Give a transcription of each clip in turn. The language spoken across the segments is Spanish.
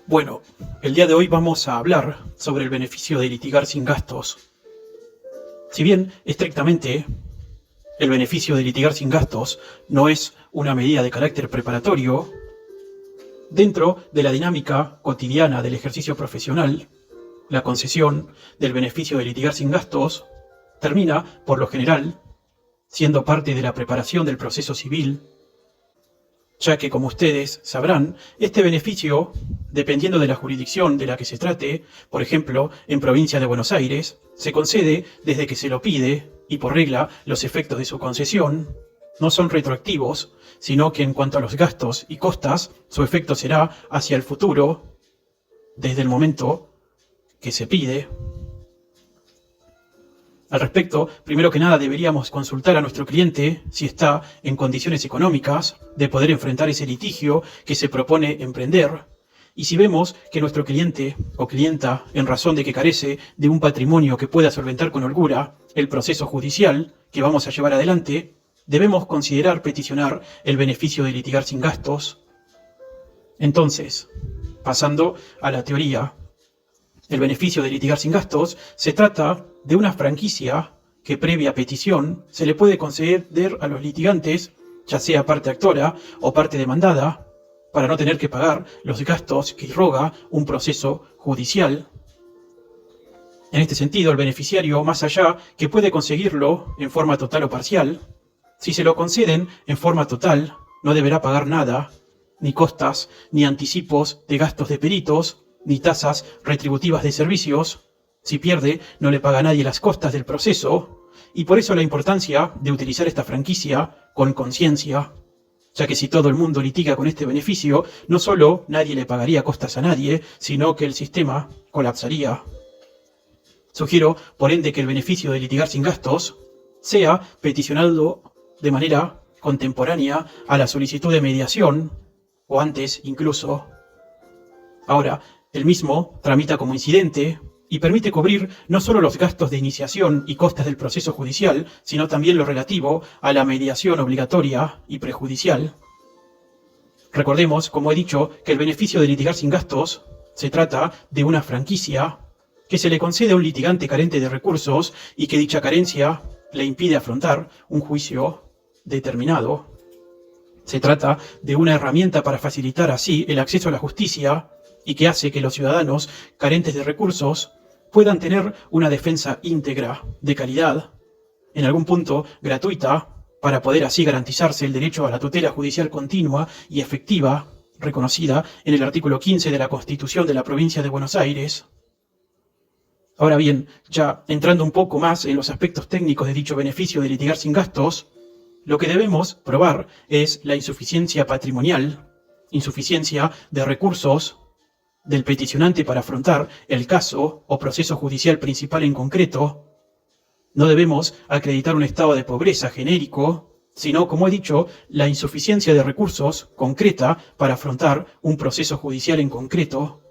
Bueno, el día de hoy vamos a hablar sobre el beneficio de litigar sin gastos. Si bien, estrictamente, el beneficio de litigar sin gastos no es una medida de carácter preparatorio, dentro de la dinámica cotidiana del ejercicio profesional, la concesión del beneficio de litigar sin gastos termina, por lo general, siendo parte de la preparación del proceso civil, ya que, como ustedes sabrán, este beneficio, dependiendo de la jurisdicción de la que se trate, por ejemplo, en provincia de Buenos Aires, se concede desde que se lo pide y, por regla, los efectos de su concesión no son retroactivos, sino que en cuanto a los gastos y costas, su efecto será hacia el futuro, desde el momento que se pide. Al respecto, primero que nada deberíamos consultar a nuestro cliente si está en condiciones económicas de poder enfrentar ese litigio que se propone emprender. Y si vemos que nuestro cliente o clienta, en razón de que carece de un patrimonio que pueda solventar con holgura el proceso judicial que vamos a llevar adelante, debemos considerar peticionar el beneficio de litigar sin gastos. Entonces, pasando a la teoría, el beneficio de litigar sin gastos se trata de una franquicia que, previa petición, se le puede conceder a los litigantes, ya sea parte actora o parte demandada, para no tener que pagar los gastos que irroga un proceso judicial. En este sentido, el beneficiario, más allá que puede conseguirlo en forma total o parcial, si se lo conceden en forma total, no deberá pagar nada, ni costas, ni anticipos de gastos de peritos, ni tasas retributivas de servicios. Si pierde, no le paga a nadie las costas del proceso, y por eso la importancia de utilizar esta franquicia con conciencia, ya que si todo el mundo litiga con este beneficio, no solo nadie le pagaría costas a nadie, sino que el sistema colapsaría. Sugiero, por ende, que el beneficio de litigar sin gastos sea peticionado de manera contemporánea a la solicitud de mediación, o antes incluso. Ahora, el mismo tramita como incidente y permite cubrir no solo los gastos de iniciación y costas del proceso judicial, sino también lo relativo a la mediación obligatoria y prejudicial. Recordemos, como he dicho, que el beneficio de litigar sin gastos se trata de una franquicia que se le concede a un litigante carente de recursos y que dicha carencia le impide afrontar un juicio determinado. Se trata de una herramienta para facilitar así el acceso a la justicia y que hace que los ciudadanos carentes de recursos puedan tener una defensa íntegra, de calidad, en algún punto gratuita, para poder así garantizarse el derecho a la tutela judicial continua y efectiva, reconocida en el artículo 15 de la Constitución de la Provincia de Buenos Aires. Ahora bien, ya entrando un poco más en los aspectos técnicos de dicho beneficio de litigar sin gastos, lo que debemos probar es la insuficiencia patrimonial, insuficiencia de recursos del peticionante para afrontar el caso o proceso judicial principal en concreto. No debemos acreditar un estado de pobreza genérico, sino, como he dicho, la insuficiencia de recursos concreta para afrontar un proceso judicial en concreto.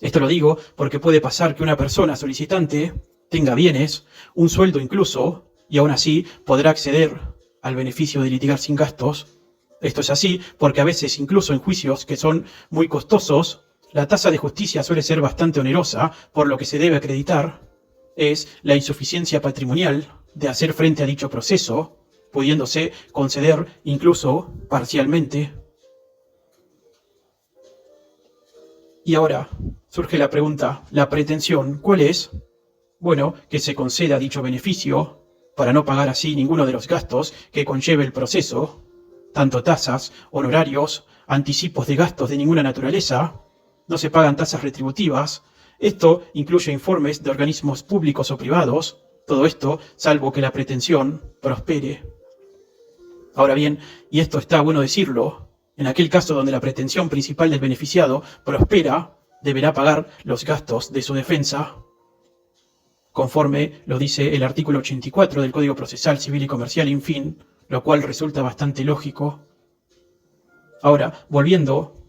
Esto lo digo porque puede pasar que una persona solicitante tenga bienes, un sueldo incluso, y aún así podrá acceder al beneficio de litigar sin gastos. Esto es así porque a veces, incluso en juicios que son muy costosos, la tasa de justicia suele ser bastante onerosa, por lo que se debe acreditar es la insuficiencia patrimonial de hacer frente a dicho proceso, pudiéndose conceder incluso parcialmente. Y ahora surge la pregunta, ¿la pretensión cuál es? Bueno, que se conceda dicho beneficio para no pagar así ninguno de los gastos que conlleve el proceso, tanto tasas, honorarios, anticipos de gastos de ninguna naturaleza. No se pagan tasas retributivas. Esto incluye informes de organismos públicos o privados. Todo esto, salvo que la pretensión prospere. Ahora bien, y esto está bueno decirlo, en aquel caso donde la pretensión principal del beneficiado prospera, deberá pagar los gastos de su defensa, conforme lo dice el artículo 84 del Código Procesal Civil y Comercial, en fin, lo cual resulta bastante lógico. Ahora, volviendo,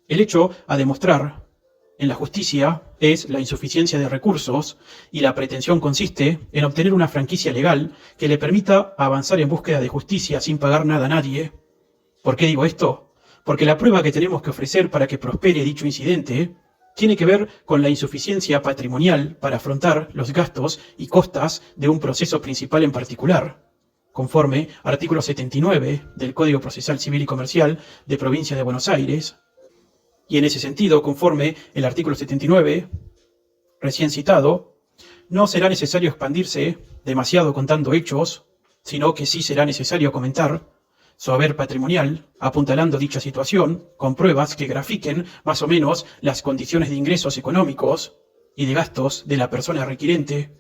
el hecho a demostrar en la justicia es la insuficiencia de recursos y la pretensión consiste en obtener una franquicia legal que le permita avanzar en búsqueda de justicia sin pagar nada a nadie. ¿Por qué digo esto? porque la prueba que tenemos que ofrecer para que prospere dicho incidente tiene que ver con la insuficiencia patrimonial para afrontar los gastos y costas de un proceso principal en particular, conforme artículo 79 del Código Procesal Civil y Comercial de Provincia de Buenos Aires, y en ese sentido, conforme el artículo 79, recién citado, no será necesario expandirse demasiado contando hechos, sino que sí será necesario comentar su haber patrimonial, apuntalando dicha situación con pruebas que grafiquen más o menos las condiciones de ingresos económicos y de gastos de la persona requirente.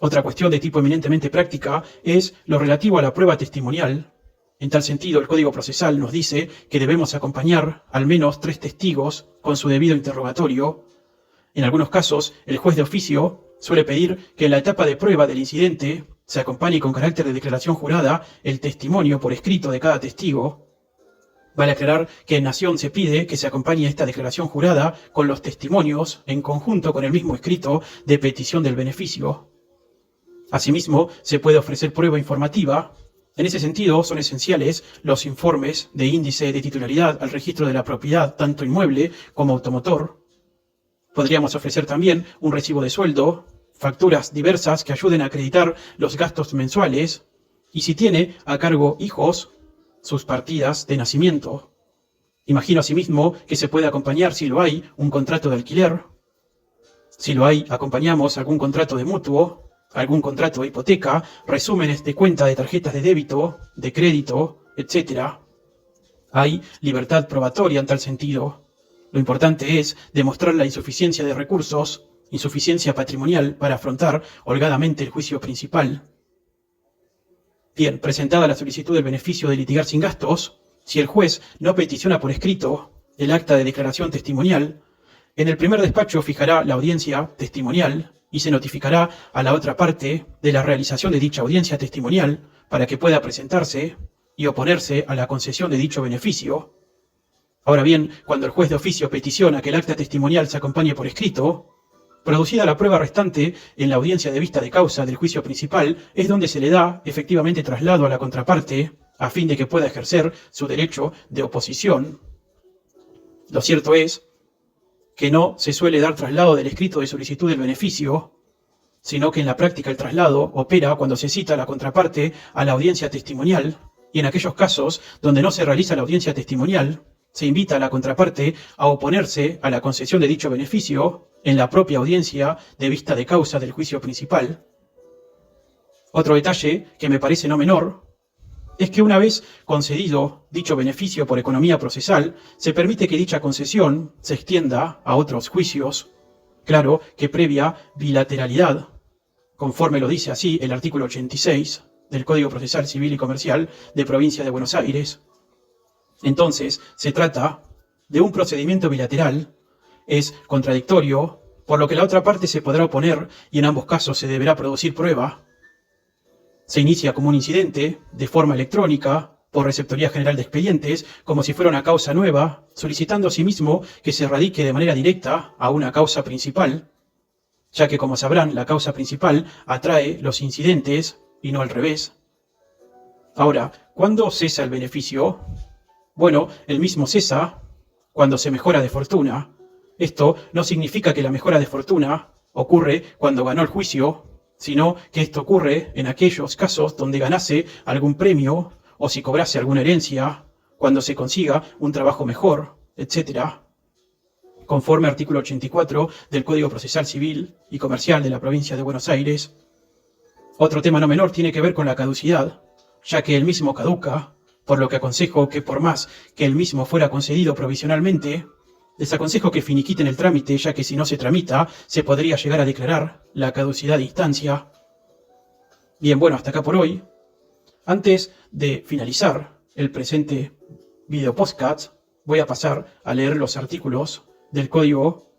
Otra cuestión de tipo eminentemente práctica es lo relativo a la prueba testimonial. En tal sentido, el Código Procesal nos dice que debemos acompañar al menos 3 testigos con su debido interrogatorio. En algunos casos, el juez de oficio suele pedir que en la etapa de prueba del incidente se acompañe con carácter de declaración jurada el testimonio por escrito de cada testigo. Vale aclarar que en Nación se pide que se acompañe esta declaración jurada con los testimonios en conjunto con el mismo escrito de petición del beneficio. Asimismo, se puede ofrecer prueba informativa. En ese sentido, son esenciales los informes de índice de titularidad al registro de la propiedad, tanto inmueble como automotor. Podríamos ofrecer también un recibo de sueldo, facturas diversas que ayuden a acreditar los gastos mensuales, y si tiene a cargo hijos, sus partidas de nacimiento. Imagino asimismo que se puede acompañar, si lo hay, un contrato de alquiler. Si lo hay, acompañamos algún contrato de mutuo, algún contrato de hipoteca, resúmenes de cuenta de tarjetas de débito, de crédito, etc. Hay libertad probatoria en tal sentido. Lo importante es demostrar la insuficiencia de recursos, insuficiencia patrimonial para afrontar holgadamente el juicio principal. Bien, presentada la solicitud del beneficio de litigar sin gastos, si el juez no peticiona por escrito el acta de declaración testimonial, en el primer despacho fijará la audiencia testimonial y se notificará a la otra parte de la realización de dicha audiencia testimonial para que pueda presentarse y oponerse a la concesión de dicho beneficio. Ahora bien, cuando el juez de oficio peticiona que el acta testimonial se acompañe por escrito, producida la prueba restante en la audiencia de vista de causa del juicio principal, es donde se le da efectivamente traslado a la contraparte a fin de que pueda ejercer su derecho de oposición. Lo cierto es que no se suele dar traslado del escrito de solicitud del beneficio, sino que en la práctica el traslado opera cuando se cita a la contraparte a la audiencia testimonial, y en aquellos casos donde no se realiza la audiencia testimonial, se invita a la contraparte a oponerse a la concesión de dicho beneficio en la propia audiencia de vista de causa del juicio principal. Otro detalle que me parece no menor es que una vez concedido dicho beneficio por economía procesal, se permite que dicha concesión se extienda a otros juicios, claro que previa bilateralidad, conforme lo dice así el artículo 86 del Código Procesal Civil y Comercial de Provincia de Buenos Aires. Entonces, se trata de un procedimiento bilateral, es contradictorio, por lo que la otra parte se podrá oponer y en ambos casos se deberá producir prueba. Se inicia como un incidente, de forma electrónica, por Receptoría General de Expedientes, como si fuera una causa nueva, solicitando asimismo que se radique de manera directa a una causa principal, ya que, como sabrán, la causa principal atrae los incidentes y no al revés. Ahora, ¿cuándo cesa el beneficio? Bueno, el mismo cesa cuando se mejora de fortuna. Esto no significa que la mejora de fortuna ocurre cuando ganó el juicio, sino que esto ocurre en aquellos casos donde ganase algún premio o si cobrase alguna herencia, cuando se consiga un trabajo mejor, etc. Conforme artículo 84 del Código Procesal Civil y Comercial de la Provincia de Buenos Aires. Otro tema no menor tiene que ver con la caducidad, ya que el mismo caduca, por lo que aconsejo que por más que el mismo fuera concedido provisionalmente, les aconsejo que finiquiten el trámite, ya que si no se tramita, se podría llegar a declarar la caducidad de instancia. Bien, bueno, hasta acá por hoy. Antes de finalizar el presente video podcast, voy a pasar a leer los artículos del Código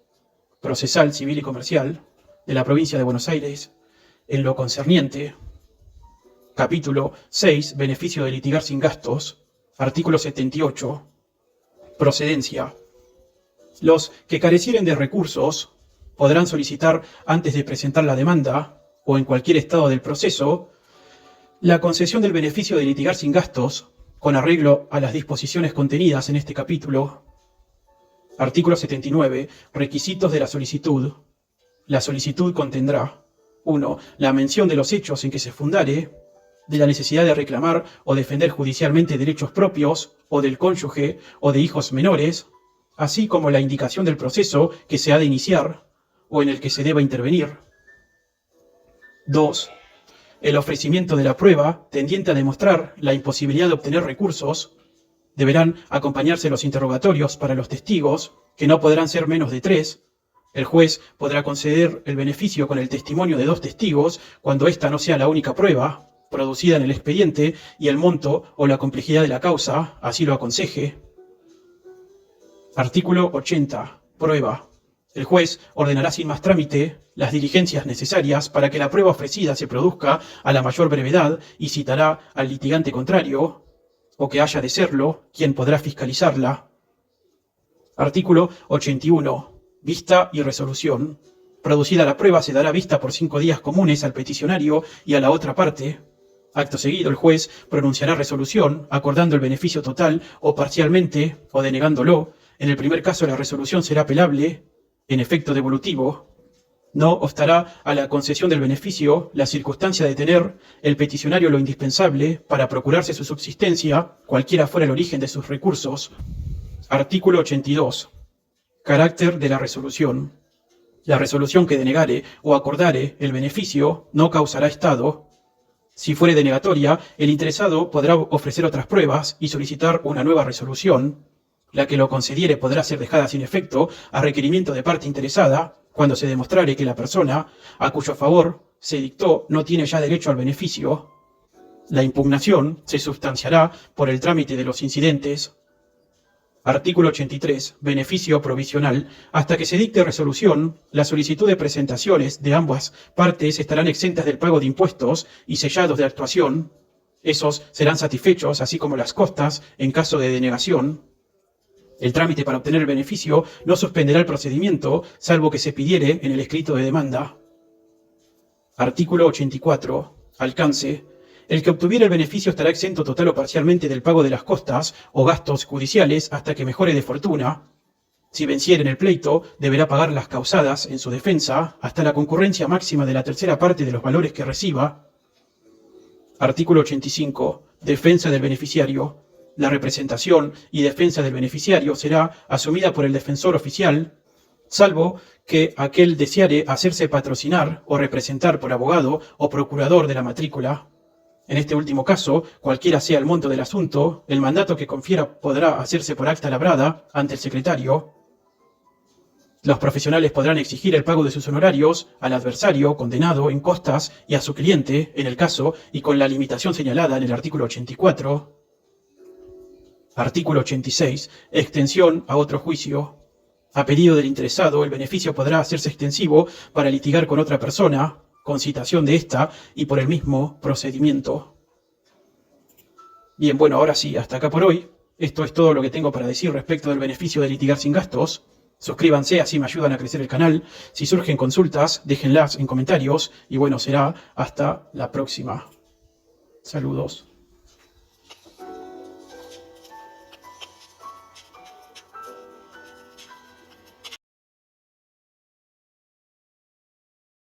Procesal Civil y Comercial de la Provincia de Buenos Aires en lo concerniente. Capítulo 6, beneficio de litigar sin gastos. Artículo 78, procedencia. Los que carecieren de recursos podrán solicitar antes de presentar la demanda o en cualquier estado del proceso la concesión del beneficio de litigar sin gastos con arreglo a las disposiciones contenidas en este capítulo. Artículo 79. Requisitos de la solicitud. La solicitud contendrá: 1. La mención de los hechos en que se fundare, de la necesidad de reclamar o defender judicialmente derechos propios o del cónyuge o de hijos menores, así como la indicación del proceso que se ha de iniciar o en el que se deba intervenir. 2. El ofrecimiento de la prueba tendiente a demostrar la imposibilidad de obtener recursos. Deberán acompañarse los interrogatorios para los testigos, que no podrán ser menos de 3. El juez podrá conceder el beneficio con el testimonio de 2 testigos cuando ésta no sea la única prueba producida en el expediente y el monto o la complejidad de la causa así lo aconseje. Artículo 80. Prueba. El juez ordenará sin más trámite las diligencias necesarias para que la prueba ofrecida se produzca a la mayor brevedad y citará al litigante contrario, o que haya de serlo, quien podrá fiscalizarla. Artículo 81. Vista y resolución. Producida la prueba, se dará vista por 5 días comunes al peticionario y a la otra parte. Acto seguido, el juez pronunciará resolución, acordando el beneficio total o parcialmente, o denegándolo. En el primer caso, la resolución será apelable, en efecto devolutivo. No obstará a la concesión del beneficio la circunstancia de tener el peticionario lo indispensable para procurarse su subsistencia, cualquiera fuera el origen de sus recursos. Artículo 82. Carácter de la resolución. La resolución que denegare o acordare el beneficio no causará estado. Si fuere denegatoria, el interesado podrá ofrecer otras pruebas y solicitar una nueva resolución. La que lo concediere podrá ser dejada sin efecto a requerimiento de parte interesada, cuando se demostrare que la persona a cuyo favor se dictó no tiene ya derecho al beneficio. La impugnación se sustanciará por el trámite de los incidentes. Artículo 83. Beneficio provisional. Hasta que se dicte resolución, la solicitud de presentaciones de ambas partes estarán exentas del pago de impuestos y sellados de actuación. Esos serán satisfechos, así como las costas, en caso de denegación. El trámite para obtener el beneficio no suspenderá el procedimiento, salvo que se pidiere en el escrito de demanda. Artículo 84. Alcance. El que obtuviera el beneficio estará exento total o parcialmente del pago de las costas o gastos judiciales hasta que mejore de fortuna. Si venciere en el pleito, deberá pagar las causadas en su defensa hasta la concurrencia máxima de la tercera parte de los valores que reciba. Artículo 85. Defensa del beneficiario. La representación y defensa del beneficiario será asumida por el defensor oficial, salvo que aquel deseare hacerse patrocinar o representar por abogado o procurador de la matrícula. En este último caso, cualquiera sea el monto del asunto, el mandato que confiera podrá hacerse por acta labrada ante el secretario. Los profesionales podrán exigir el pago de sus honorarios al adversario condenado en costas y a su cliente, en el caso y con la limitación señalada en el artículo 84. Artículo 86. Extensión a otro juicio. A pedido del interesado, el beneficio podrá hacerse extensivo para litigar con otra persona, con citación de ésta y por el mismo procedimiento. Bien, bueno, ahora sí, hasta acá por hoy. Esto es todo lo que tengo para decir respecto del beneficio de litigar sin gastos. Suscríbanse, así me ayudan a crecer el canal. Si surgen consultas, déjenlas en comentarios. Y bueno, será hasta la próxima. Saludos.